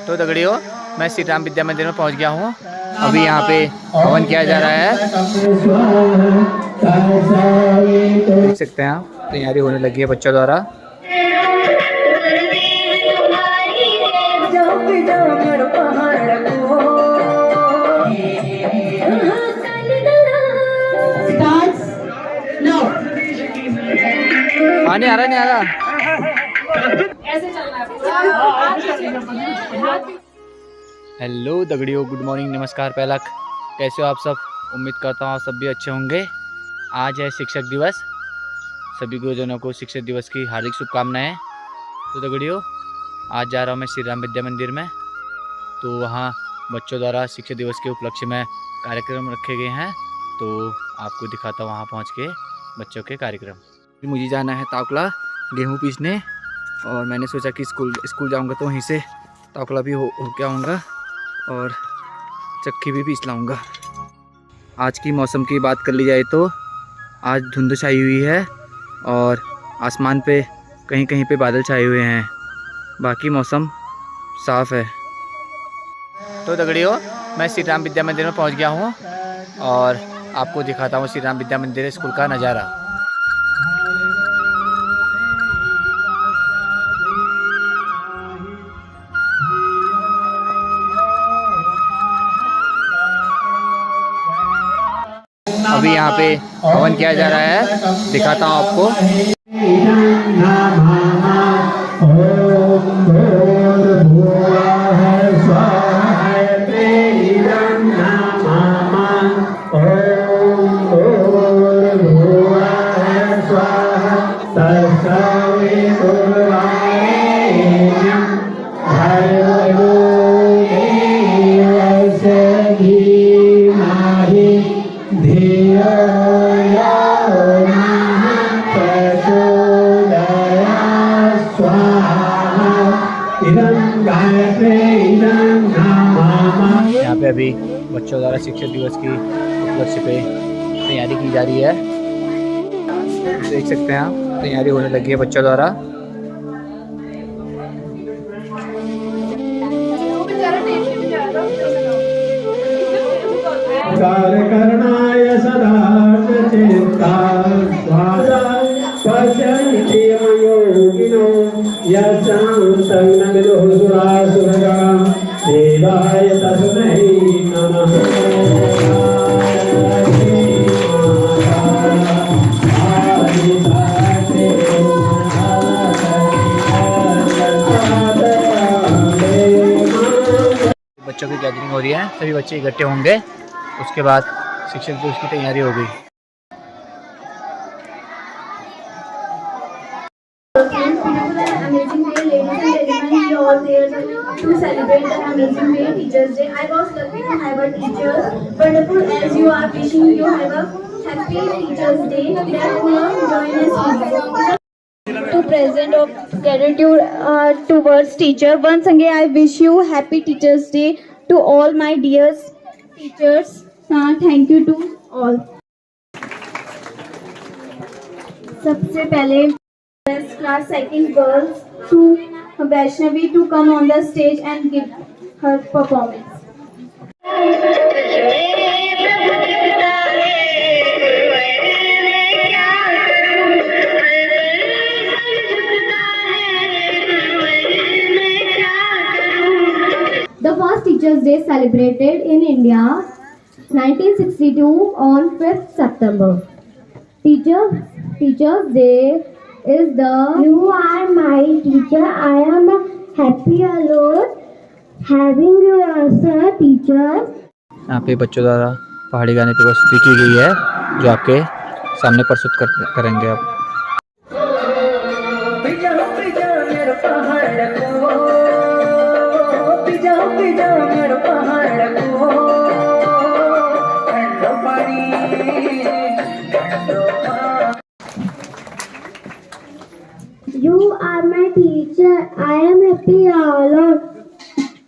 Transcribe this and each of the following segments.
तो दगड़ियों, मैं श्री राम विद्या मंदिर में पहुंच गया हूं। अभी यहाँ पे हवन किया जा रहा है, देख सकते हैं आप। तैयारी होने लगी है बच्चों द्वारा। नहीं आ रहा, नहीं आ रहा। हेलो दगड़ियों, गुड मॉर्निंग, नमस्कार पहला। कैसे हो आप सब? उम्मीद करता हूँ आप सब भी अच्छे होंगे। आज है शिक्षक दिवस। सभी गुरुजनों को शिक्षक दिवस की हार्दिक शुभकामनाएं। तो दगड़ियों, आज जा रहा हूँ मैं श्री राम विद्या मंदिर में। तो वहाँ बच्चों द्वारा शिक्षक दिवस के उपलक्ष्य में कार्यक्रम रखे गए हैं। तो आपको दिखाता हूँ वहाँ पहुँच के बच्चों के कार्यक्रम। मुझे जाना है तावकला गेहूँ पीसने, और मैंने सोचा कि स्कूल जाऊँगा तो वहीं से तावकला भी हो के आऊँगा और चक्की भी पीस लाऊँगा। आज की मौसम की बात कर ली जाए तो आज धुंध छाई हुई है और आसमान पे कहीं कहीं पे बादल छाए हुए हैं, बाकी मौसम साफ है। तो दगड़ियों, मैं श्री राम विद्या मंदिर में पहुंच गया हूं और आपको दिखाता हूं श्री राम विद्या मंदिर स्कूल का नज़ारा। अभी यहाँ पे हवन किया जा रहा है, दिखाता हूँ आपको। यहाँ पे अभी बच्चों द्वारा शिक्षक दिवस की उपलक्ष्य पे तैयारी की जा रही है। देख सकते हैं आप, तैयारी होने लगी है बच्चों द्वारा। करणाय सदा चित्ता स्वाहा पश्यन्ति योगिनो यस्यां नमिनो सुरासुरगा देवाय तस्मै नमः। बच्चों की गैदरिंग हो रही है, सभी बच्चे इकट्ठे होंगे, उसके बाद शिक्षक दिवस की तैयारी हो गई। To celebrate the amazing day, Teachers Day. I was lucky to have a teacher, wonderful as you are. Wishing you have a happy Teachers Day. Therefore, join us to present of gratitude towards teacher. Once again, I wish you happy Teachers Day to all my dear teachers. Thank you to all. सबसे पहले class second girls to Vaishnavi to come on the stage and give her performance. The first Teachers Day celebrated in India 1962 on 5th September. Teachers Day is the you are my teacher. I am happy alone having you as a teacher. यहाँ पे बच्चों द्वारा पहाड़ी गाने की प्रस्तुति की गई है, जो आपके सामने प्रस्तुत करेंगे आप। You are my teacher. I am happy alone.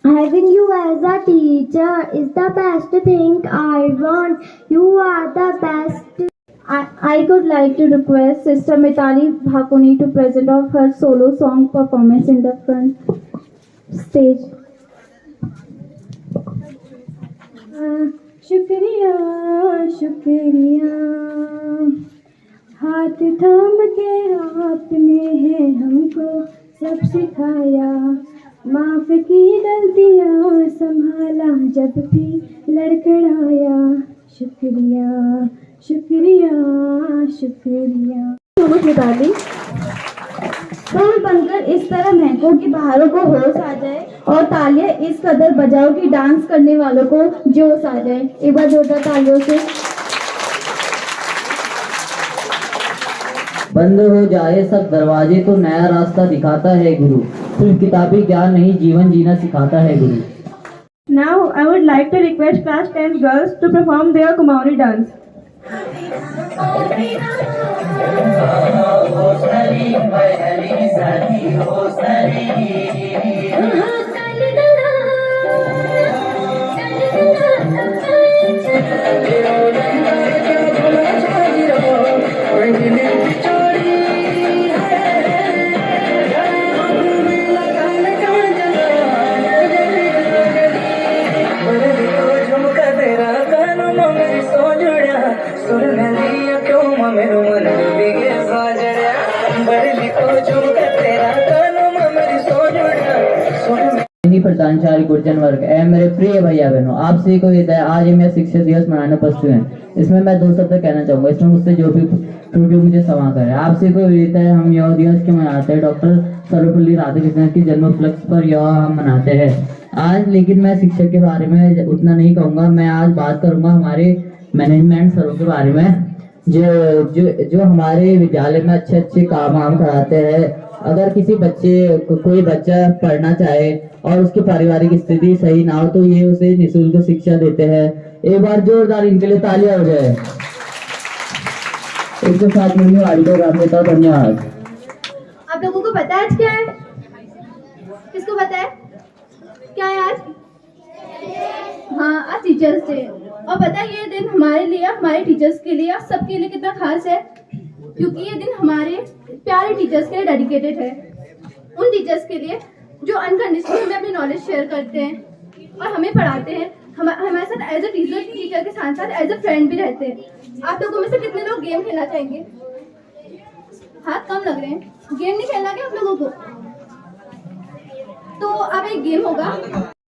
Having you as a teacher is the best thing I want. You are the best. I would like to request Sister Mitali Bhakuni to present of her solo song performance in the front stage. शुक्रिया शुक्रिया, हाथ थाम के आपने है हमको सब सिखाया, माफ की गलतियाँ संभाला जब भी लड़खड़ाया, शुक्रिया शुक्रिया शुक्रिया। मिताली, फूल बनकर इस तरह महको कि बाहरों को होश आ जाए, और तालियां इस कदर बजाओ कि डांस करने वालों को जोश आ जाए। एक बार जोरदार तालियों से। बंद हो जाए सब दरवाजे तो नया रास्ता दिखाता है गुरु, सिर्फ किताबी ज्ञान नहीं जीवन जीना सिखाता है गुरु। Now I would like to request class 10 girls to perform their Kumauri dance. प्रधानचार्य गुर्जन वर्ग ए मेरे प्रिय भैया बहनों, आपसे कोई विदाई। आज मैं शिक्षक दिवस मनाने उपस्थित हैं। इसमें मैं 2 शब्द कहना चाहूंगा, इसमें मुझसे जो भी त्रुटि मुझे क्षमा करें। आपसे कोई विदाई। हम यह दिवस क्यों मनाते हैं? डॉक्टर सर्वपल्ली राधाकृष्णन की जन्म उपलक्ष्य पर यह हम मनाते हैं आज। लेकिन मैं शिक्षक के बारे में उतना नहीं कहूंगा, मैं आज बात करूंगा हमारे मैनेजमेंट सरों के बारे में, जो हमारे विद्यालय में अच्छे अच्छे काम वाम कराते हैं। अगर किसी कोई बच्चा पढ़ना चाहे और उसकी पारिवारिक स्थिति सही ना हो तो ये उसे निःशुल्क शिक्षा देते हैं। एक बार जोरदार इनके लिए तालियां हो जाए। एक तो साथ में धन्यवाद। आप लोगों को पता है आज क्या है? किसको पता है क्या है आज? हाँ, आज टीचर्स डे। और पता है ये दिन हमारे लिए, हमारे टीचर्स के लिए, सबके लिए कितना खास है, क्योंकि ये दिन हमारे प्यारे टीचर्स के लिए डेडिकेटेड है। उन टीचर्स के लिए जो अनकंडीशनली हमें अपनी नॉलेज शेयर करते हैं और हमें पढ़ाते हैं, हमारे साथ एज अ टीचर के साथ साथ एज अ फ्रेंड भी रहते हैं। आप लोगों में से कितने लोग गेम खेलना चाहेंगे? हाथ कम लग रहे हैं। गेम नहीं खेलना क्या आप लोगों को? तो अब एक गेम होगा,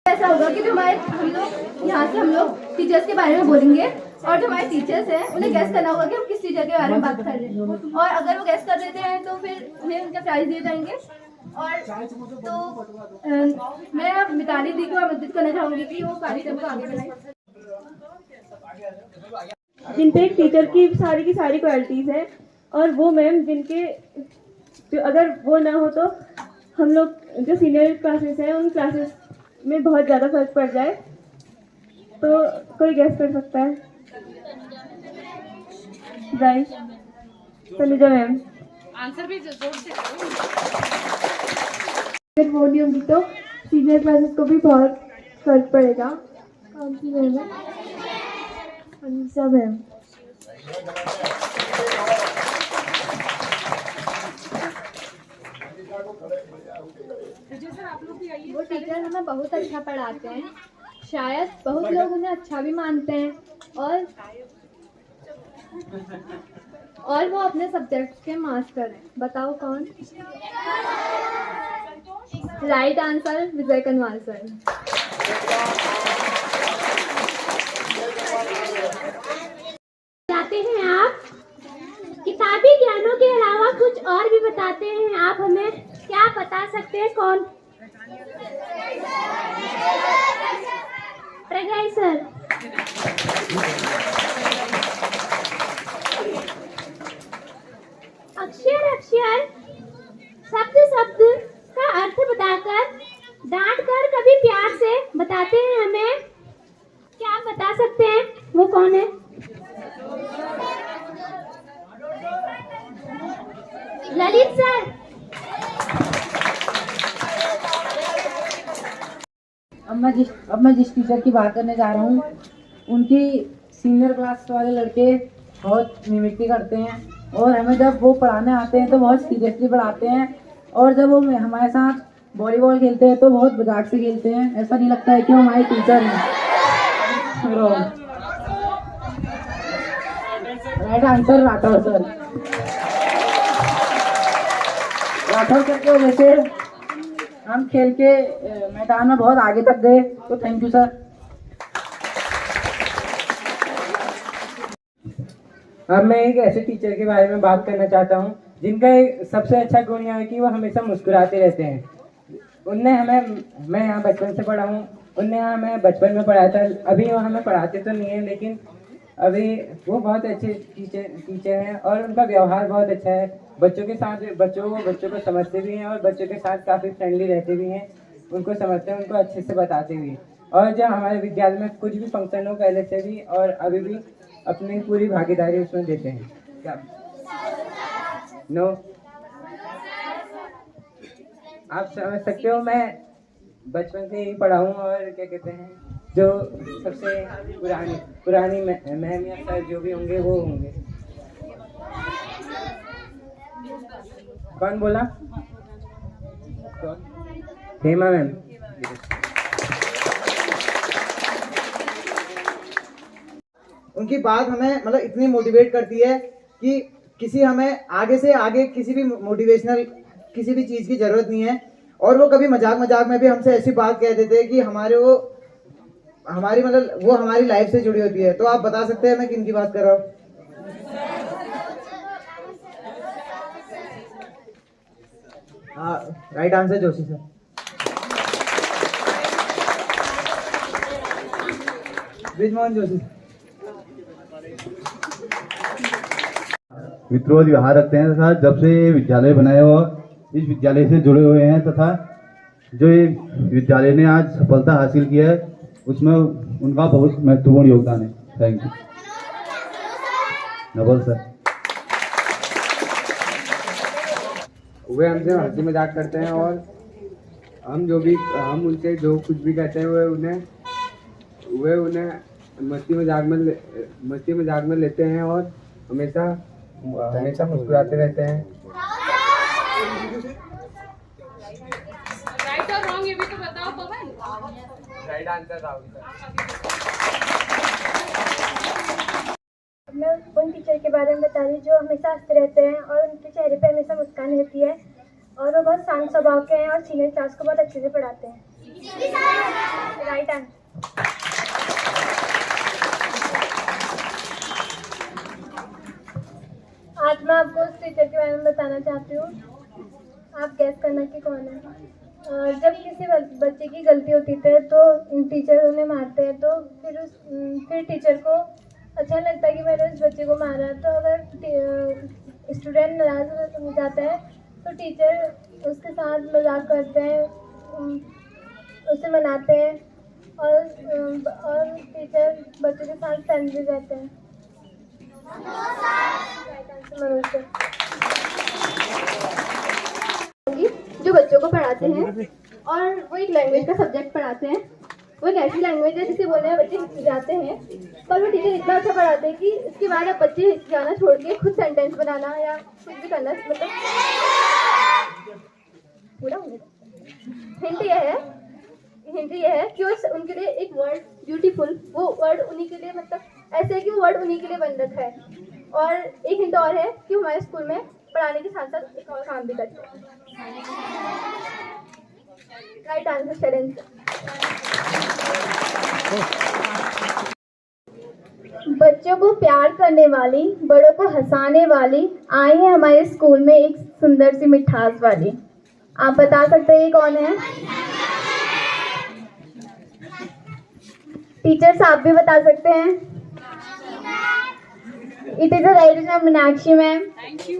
ऐसा होगा कि जो हम लोग यहाँ से हम लोग टीचर्स के बारे में बोलेंगे, और जो हमारे टीचर्स हैं उन्हें गैस करना होगा कि हम किस टीचर के बारे में बात कर रहे हैं। और अगर वो गैस कर देते हैं तो फिर उन्हें उनका प्राइज दिए जाएंगे। और तो मैं अब मिताली दी को मदद करना चाहूँगी कि वो कार्यक्रम को आगे बढ़ाए। जिन पे एक टीचर की सारी क्वालिटीज़ है, और वो मैम जिनके जो अगर वो ना हो तो हम लोग जो सीनियर क्लासेस हैं उन क्लासेस में बहुत ज़्यादा फर्क पड़ जाए। तो कोई गैस कर सकता है? Right, Tanuja ma'am. आंसर भी जोर से अगर वो नहीं होंगी तो सीनियर क्लासेस को भी बहुत फर्क पड़ेगा। कौन सी मैम है? अनीसा मैम। वो टीचर हमें बहुत अच्छा पढ़ाते हैं, शायद बहुत लोग उन्हें अच्छा भी मानते हैं, और वो अपने सब्जेक्ट के मास्टर हैं। बताओ कौन? राइट आंसर, विजय कनवाल सर। बताते हैं आप किताबी ज्ञानों के अलावा कुछ और भी बताते हैं। आप हमें क्या बता सकते हैं? कौन? प्रज्ञा सर। अक्षर शब्द का अर्थ बताकर, डांट कर, कभी प्यार से बताते हैं हमें। क्या आप बता सकते हैं वो कौन है? ललित सर। अब मैं जिस टीचर की बात करने जा रहा हूँ, उनकी सीनियर क्लास वाले लड़के बहुत मिमिक्री करते हैं, और हमें जब वो पढ़ाने आते हैं तो बहुत सीरियसली पढ़ाते हैं, और जब वो हमारे साथ वॉलीबॉल खेलते हैं तो बहुत मजाक से खेलते हैं, ऐसा नहीं लगता है कि वो हमारे टीचर हैं। Right answer Rathore sir. Rathore sir की वजह से हम खेल के मैदान में बहुत आगे तक गए, तो थैंक यू सर। अब मैं एक ऐसे टीचर के बारे में बात करना चाहता हूँ जिनका एक सबसे अच्छा गुण यह है कि वो हमेशा मुस्कुराते रहते हैं। उनने हमें, मैं यहाँ बचपन से पढ़ा हूँ, उनने हमें बचपन में पढ़ाया था। अभी वो हमें पढ़ाते तो नहीं है, लेकिन अभी वो बहुत अच्छे टीचर हैं और उनका व्यवहार बहुत अच्छा है। बच्चों के साथ बच्चों को समझते भी हैं और बच्चों के साथ काफ़ी फ्रेंडली रहते भी हैं, उनको समझते हैं, उनको अच्छे से बताते भी। और जब हमारे विद्यालय में कुछ भी फंक्शन हो पहले से भी और अभी भी अपनी पूरी भागीदारी उसमें देते हैं। क्या नो आप समझ सकते हो, मैं बचपन से ही पढ़ा हूँ और क्या कहते हैं, जो सबसे पुरानी मैम या सर जो भी होंगे वो होंगे। कौन बोला? हेमा मैम। उनकी बात हमें मतलब इतनी मोटिवेट करती है कि किसी हमें आगे से आगे किसी भी मोटिवेशनल किसी भी चीज़ की ज़रूरत नहीं है। और वो कभी मजाक में भी हमसे ऐसी बात कह देते हैं कि हमारी मतलब वो हमारी लाइफ से जुड़ी होती है। तो आप बता सकते हैं मैं किन की बात कर रहा हूँ? हाँ, right answer Joshi sir. Brijmohan Joshi. मित्रों व्यवहार रखते हैं तथा जब से ये विद्यालय बनाया हुआ इस विद्यालय से जुड़े हुए हैं तथा जो ये विद्यालय ने आज सफलता हासिल किया है उसमें उनका बहुत महत्वपूर्ण योगदान है। Thank you. नवल सर। वे हमसे हंसी मजाक करते हैं और हम उनसे जो कुछ भी कहते हैं वे उन्हें मस्ती मजाक में लेते हैं और हमेशा मुस्कुराते रहते हैं। राइट और रॉन्ग ये भी तो बताओ Pawan. Right answer Rahul sir. मैं उन टीचर के बारे में बता रही हूँ जो हमेशा हंसते रहते हैं और उनके चेहरे पे हमेशा मुस्कान रहती है और वो बहुत शांत स्वभाव के हैं और सीनियर क्लास को बहुत अच्छे से पढ़ाते हैं। Right answer. आज मैं आपको उस टीचर के बारे में बताना चाहती हूँ। आप गैस करना कि कौन है। जब किसी बच्चे की गलती होती है तो टीचर उन्हें मारते हैं, तो फिर टीचर को अच्छा लगता है कि मैंने उस बच्चे को मारा। तो अगर स्टूडेंट नाराज हो जाता है तो टीचर उसके साथ मजाक करते हैं, उसे मनाते हैं और टीचर बच्चों के साथ फ्रेंडली रहते हैं। जो बच्चों को पढ़ाते हैं और वो एक लैंग्वेज का सब्जेक्ट पढ़ाते हैं। वो एक ऐसी लैंग्वेज है जिसे बोलने में बच्चे हिचकिचाते हैं, पर वो टीचर इतना अच्छा पढ़ाते हैं कि उसके बाद अब बच्चे हिचकिचाना छोड़ के खुद सेंटेंस बनाना या कुछ भी करना, मतलब पूरा होने। हिंट यह है कि उनके लिए एक वर्ड ब्यूटीफुल, वो वर्ड उन्हीं के लिए, मतलब ऐसे है कि वो वर्ड उन्हीं के लिए बन रखा है। और एक हिंट और है कि हमारे स्कूल में पढ़ाने के साथ साथ एक और काम भी करते हैं। राइट आंसर शरण। बच्चों को प्यार करने वाली, बड़ों को हंसाने वाली आई है हमारे स्कूल में एक सुंदर सी मिठास वाली। आप बता सकते हैं ये कौन है? टीचर्स आप भी बता सकते हैं। इट इज अ राइट नाम Meenakshi ma'am. Thank you.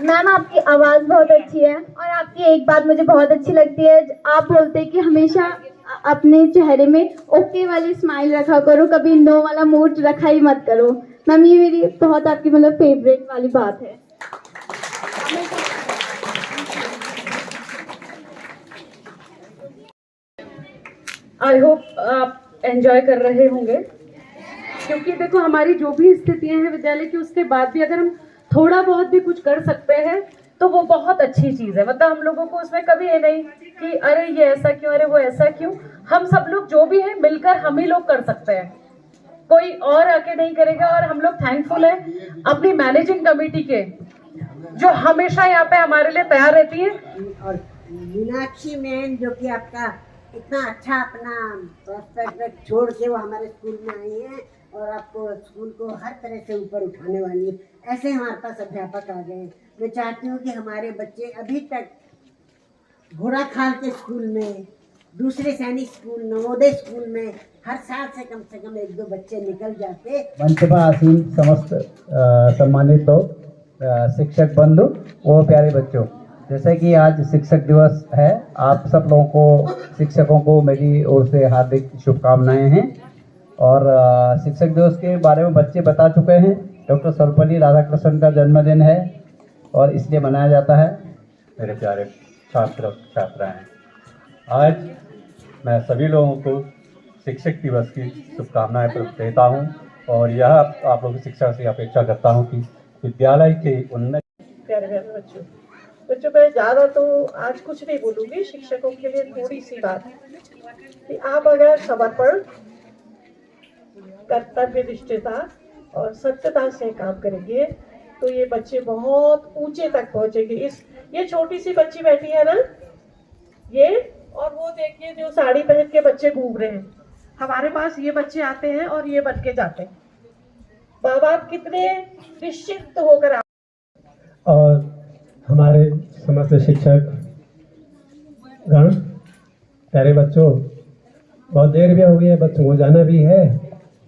Ma'am आपकी आवाज़ बहुत अच्छी है और आपकी एक बात मुझे बहुत अच्छी लगती है, आप बोलते हैं कि हमेशा अपने चेहरे में ओके वाली स्माइल रखा करो, कभी नो वाला मूड रखा ही मत करो। मैम ये मेरी बहुत आपकी मतलब फेवरेट वाली बात है। आई होप आप एंजॉय कर रहे होंगे, क्योंकि देखो हमारी जो भी स्थितियां हैं विद्यालय की, उसके बाद भी अगर हम थोड़ा बहुत भी कुछ कर सकते हैं तो वो बहुत अच्छी चीज़ है। मतलब हम लोगों को उसमें कभी ये नहीं कि अरे ये ऐसा क्यों, अरे वो ऐसा क्यों। हम सब लोग जो भी है मिलकर हम ही लोग कर सकते हैं, कोई और आके नहीं करेगा। और हम लोग थैंकफुल है अपनी मैनेजिंग कमेटी के, जो हमेशा यहाँ पे हमारे लिए तैयार रहती है। और मीनाक्षी मैम जो कि आपका इतना अच्छा अपना प्रोस्पेक्ट छोड़ के वो हमारे स्कूल में आई हैं और आपको स्कूल को हर तरह से ऊपर उठाने वाली है। ऐसे हमारे पास अध्यापक आ गए। मैं चाहती हूँ कि हमारे बच्चे अभी तक घोड़ाखाल के स्कूल में, दूसरे सैनिक स्कूल, नवोदय स्कूल में हर साल से कम 1-2 बच्चे निकल जाते। मंच पर आसीन समस्त सम्मानित लोग, शिक्षक बंधु और प्यारे बच्चों, जैसे कि आज शिक्षक दिवस है, आप सब लोगों को, शिक्षकों को मेरी ओर से हार्दिक शुभकामनाएं हैं। और शिक्षक दिवस के बारे में बच्चे बता चुके हैं। डॉक्टर सर्वपल्ली राधाकृष्णन का जन्मदिन है और इसलिए मनाया जाता है। मेरे प्यारे छात्र छात्राएं, आज मैं सभी लोगों को शिक्षक दिवस की शुभकामनाएं देता हूं और यह आप लोगों की शिक्षा से अपेक्षा करता हूं कि विद्यालय के उन्नति। प्यारे बच्चों मैं ज़्यादा तो आज कुछ नहीं बोलूँगी। शिक्षकों के लिए थोड़ी सी बात कि आप अगर समर्पण, कर्तव्य निष्ठता और सत्यता से काम करेंगे तो ये बच्चे बहुत ऊंचे तक पहुंचेंगे। ये छोटी सी बच्ची बैठी है ना, ये, और वो देखिए जो साड़ी पहन के बच्चे घूम रहे हैं, हमारे पास ये बच्चे आते हैं और ये बन के जाते हैं। माँ बाप कितने निश्चिंत होकर और हमारे समस्त शिक्षक गण, प्यारे बच्चों, बहुत देर भी हो गई है, बच्चों को जाना भी है,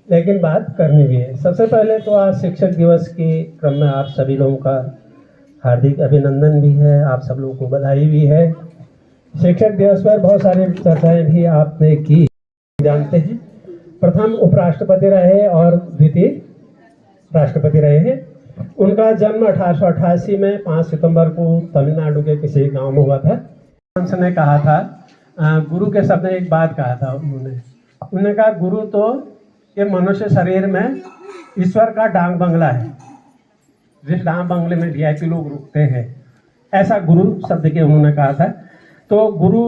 लेकिन बात करनी भी है। सबसे पहले तो आज शिक्षक दिवस के क्रम में आप सभी लोगों का हार्दिक अभिनंदन भी है, आप सब लोगों को बधाई भी है। शिक्षक दिवस पर बहुत सारी चर्चाएं भी आपने की, जानते हैं। प्रथम उपराष्ट्रपति रहे और द्वितीय राष्ट्रपति रहे हैं। उनका जन्म 1888 में 5 सितंबर को तमिलनाडु के किसी गांव में हुआ था। उन्होंने कहा था, गुरु के शब्द में एक बात कहा था उन्होंने कहा, गुरु तो ये मनुष्य शरीर में ईश्वर का डांग बंगला है, जिस डांग बंगले में वीआईपी लोग रुकते हैं, ऐसा गुरु शब्द के उन्होंने कहा था। तो गुरु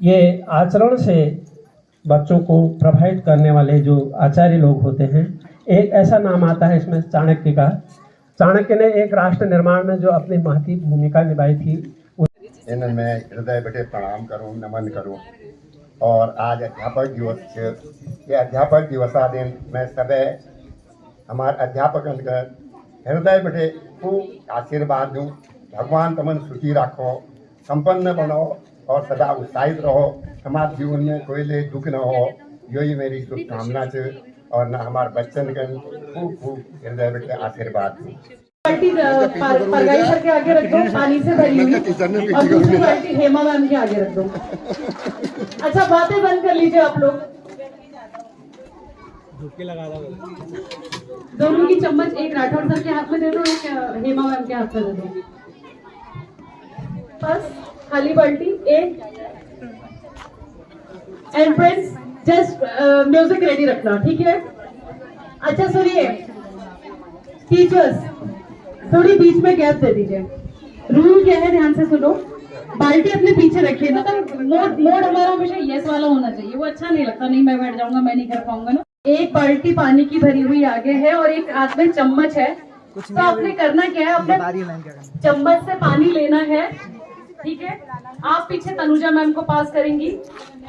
ये आचरण से बच्चों को प्रभावित करने वाले जो आचार्य लोग होते हैं, एक ऐसा नाम आता है इसमें चाणक्य का। चाणक्य ने एक राष्ट्र निर्माण में जो अपनी महती भूमिका निभाई थी, इन्हें मैं हृदय बटे प्रणाम करूं, नमन करूं। और आज अध्यापक दिवस, ये अध्यापक दिवस दिन मैं सदै हमारे अध्यापकन का हृदय बटे खूब आशीर्वाद दूँ। भगवान तमन सुखी रखो, संपन्न बनो और सदा उत्साहित रहो, हमारे जीवन में कोई ले दुख न हो, यही मेरी शुभकामना है। और न हमारे बच्चन का खूब हृदय बटे आशीर्वाद दूँ। बाल्टी परगाई सर के आगे रख दो, पानी से भरी हुई, और दूसरी बाल्टी हेमा मैम के आगे रख दो। अच्छा, बातें बंद कर लीजिए आप लोग। दोनों की चम्मच एक राठौर सर के हाथ में दे दो, एक हेमा मैम के हाथ में दे दो। बस खाली बाल्टी एक। And friends, just music ready रखना, ठीक है? अच्छा सुनिए टीचर्स, थोड़ी बीच में गैप दे दीजिए। रूल क्या है, ध्यान से सुनो। बाल्टी अपने पीछे रखिए, मतलब मोड हमारा हमेशा यस वाला होना चाहिए, वो अच्छा नहीं लगता, नहीं मैं बैठ जाऊंगा, मैं नहीं कर पाऊंगा ना। एक बाल्टी पानी की भरी हुई आगे है और एक हाथ में चम्मच है। तो आपने करना क्या है, अपने चम्मच से पानी लेना है, ठीक है? आप पीछे तनुजा मैम को पास करेंगी,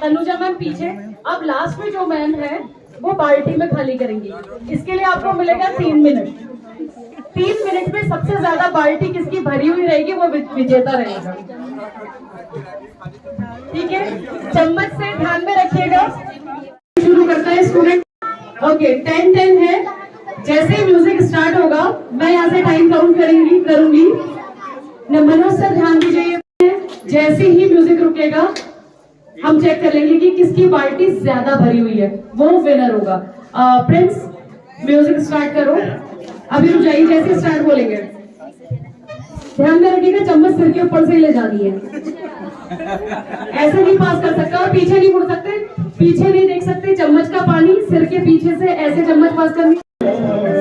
तनुजा मैम पीछे। अब लास्ट में जो मैम है वो बाल्टी में खाली करेंगी। इसके लिए आपको मिलेगा 3 मिनट। 3 मिनट में सबसे ज्यादा बाल्टी किसकी भरी हुई रहेगी वो विजेता रहेगा, ठीक है? चम्मच से ध्यान में रखिएगा। शुरू करता है स्टूडेंट। ओके, 10-10 है। जैसे ही म्यूजिक स्टार्ट होगा मैं यहाँ से टाइम काउंट करूंगी। मनोज सर ध्यान दीजिए, जैसे ही म्यूजिक रुकेगा हम चेक कर लेंगे कि किसकी बाल्टी ज्यादा भरी हुई है, वो विनर होगा। प्रिंस, म्यूजिक स्टार्ट करो। अभी रुक जाइए, जैसे स्टार्ट बोलेंगे ध्यान में रखिएगा, चम्मच सिर के ऊपर से ले जानी है। ऐसे नहीं पास कर सकते और पीछे नहीं मुड़ सकते, पीछे नहीं देख सकते। चम्मच का पानी सिर के पीछे से ऐसे चम्मच पास करनी।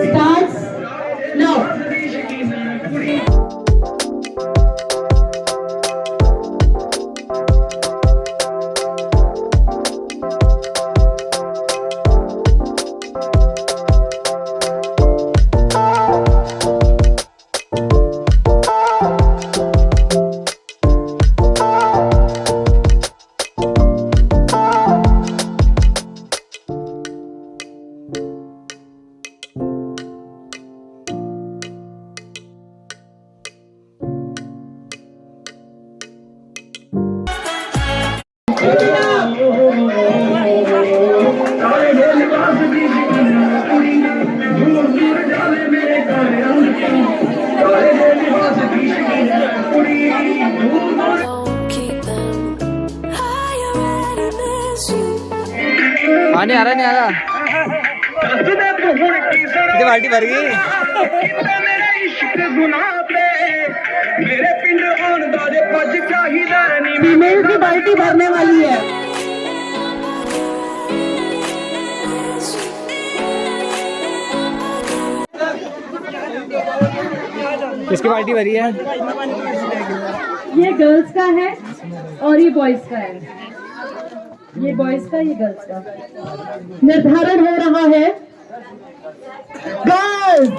Start now. नहीं आ रहा बाल्टी भर गई। फीमेल की बाल्टी भरने वाली है। किसकी बाल्टी भरी है? ये गर्ल्स का है और ये बॉयज का है। ये बॉयज का, ये गर्ल्स का। निर्धारण हो रहा है। गर्ल्स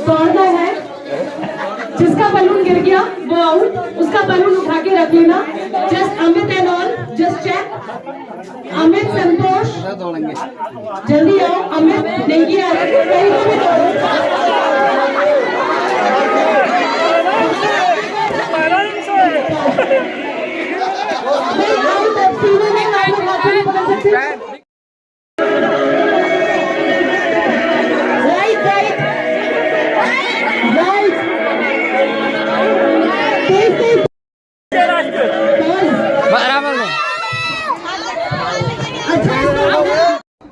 दौड़ना है। जिसका बलून गिर गया वो आउट। उसका बलून उठा के रख लेना। Just Amit and all, just check. Amit, Santosh जल्दी आओ। अमित नहीं आ रहा, कहीं को भी दौड़ो।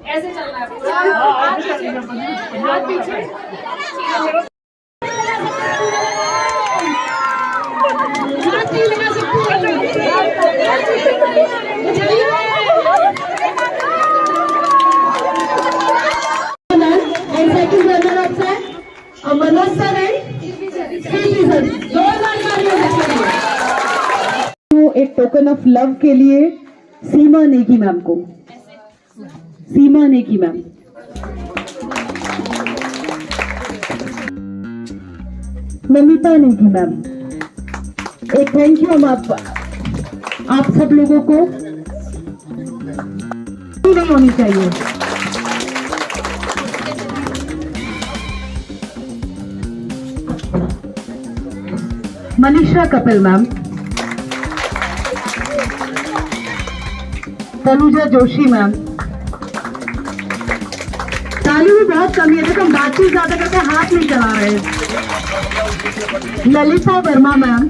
ऐसे चलना है। हाथ पीछे। मनोज सर है। एक टोकन ऑफ लव के लिए सीमा नेगी मैम को। सीमा नेगी मैम। नमिता नेगी मैम। एक थैंक यू हम आप सब लोगों को नहीं होनी चाहिए। मनीषा कपिल मैम। तनुजा जोशी मैम। ताली भी बहुत कमी है, देखो हम बातचीत ज्यादा करके हाथ नहीं चला रहे। Lalita Verma ma'am.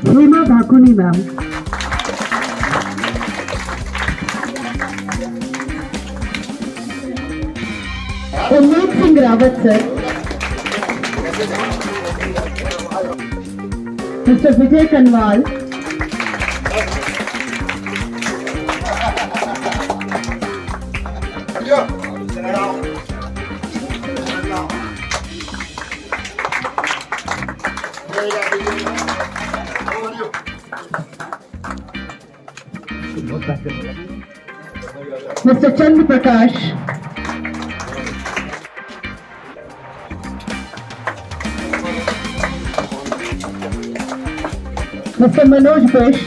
Hema Bhakuni ma'am. Umed Singh Rawat sir. Mister Vijay Kanwal. Mister Chandra Prakash. Mister Manoj Bisht.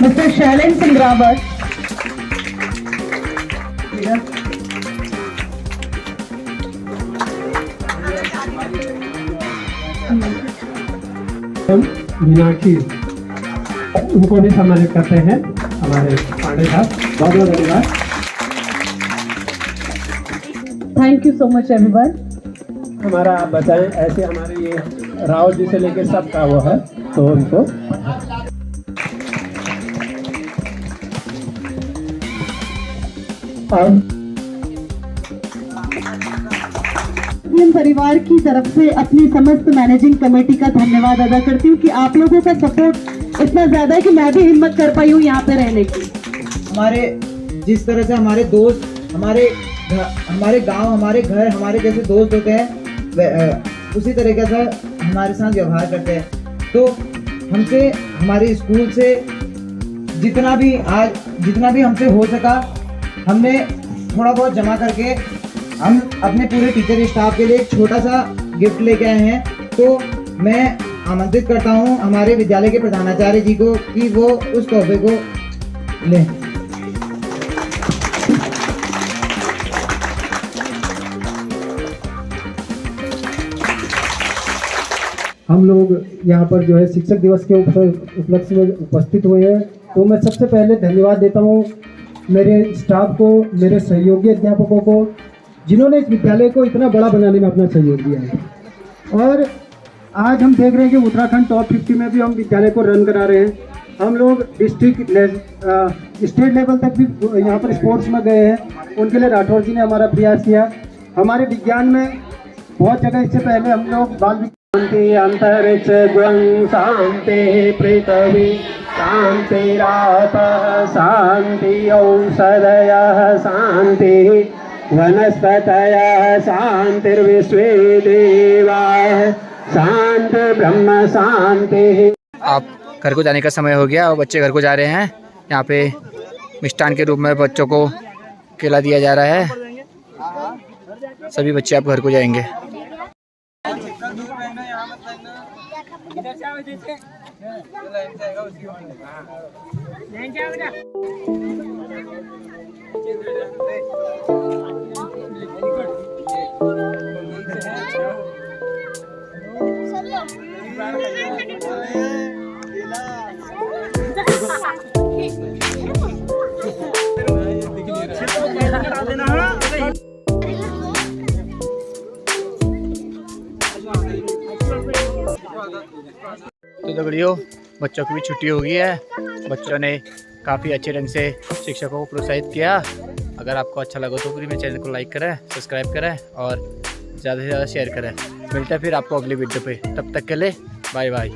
Mister Shailendra Singh Rawat. Meenakshi उनको भी सम्मानित करते हैं हमारे पांडे साहब। बहुत बहुत धन्यवाद। Thank you so much everyone. हमारा आप बताएं, ऐसे हमारे ये रावत जी से लेके सबका वो है, तो उनको परिवार की तरफ से अपनी समस्त मैनेजिंग कमेटी का धन्यवाद अदा करती हूँ कि आप लोगों का सपोर्ट इतना ज्यादा है कि मैं भी हिम्मत कर पाई हूँ यहाँ पे रहने की। हमारे जिस तरह से हमारे दोस्त हमारे गांव, हमारे घर, हमारे जैसे दोस्त होते हैं, उसी तरीके से हमारे साथ व्यवहार करते हैं। तो हमसे, हमारे स्कूल से जितना भी हमसे हो सका, हमने थोड़ा बहुत जमा करके हम अपने पूरे टीचर स्टाफ के लिए एक छोटा सा गिफ्ट लेके आए हैं। तो मैं आमंत्रित करता हूँ हमारे विद्यालय के प्रधानाचार्य जी को कि वो उस तोहफे को लें। हम लोग यहाँ पर जो है शिक्षक दिवस के उपलक्ष्य में उपस्थित हुए हैं, तो मैं सबसे पहले धन्यवाद देता हूँ मेरे स्टाफ को, मेरे सहयोगी अध्यापकों को, जिन्होंने इस विद्यालय को इतना बड़ा बनाने में अपना सहयोग दिया है। और आज हम देख रहे हैं कि उत्तराखंड टॉप 50 में भी हम विद्यालय को रन करा रहे हैं। हम लोग डिस्ट्रिक्ट स्टेट लेवल तक भी यहाँ पर स्पोर्ट्स में गए हैं, उनके लिए राठौर जी ने हमारा प्रयास किया। हमारे विज्ञान में बहुत जगह इससे पहले हम लोग बाल शांति अंतरिक्ष गुण शांति पृथ्वी शांतिरापः शांति औषधयः शांति वनस्पतयः शांतिर्विश्वे देवाः शांति ब्रह्म शांति। आप घर को जाने का समय हो गया और बच्चे घर को जा रहे हैं। यहाँ पे मिष्ठान के रूप में बच्चों को केला दिया जा रहा है। सभी बच्चे अब घर को जाएंगे। तो दगड़ियों, बच्चों की भी छुट्टी हो गई है। बच्चों ने काफ़ी अच्छे ढंग से शिक्षकों को प्रोत्साहित किया। अगर आपको अच्छा लगा तो पूरी मेरे चैनल को लाइक करें, सब्सक्राइब करें और ज़्यादा से ज़्यादा शेयर करें। मिलते हैं फिर आपको अगली वीडियो पे। तब तक के लिए बाय बाय।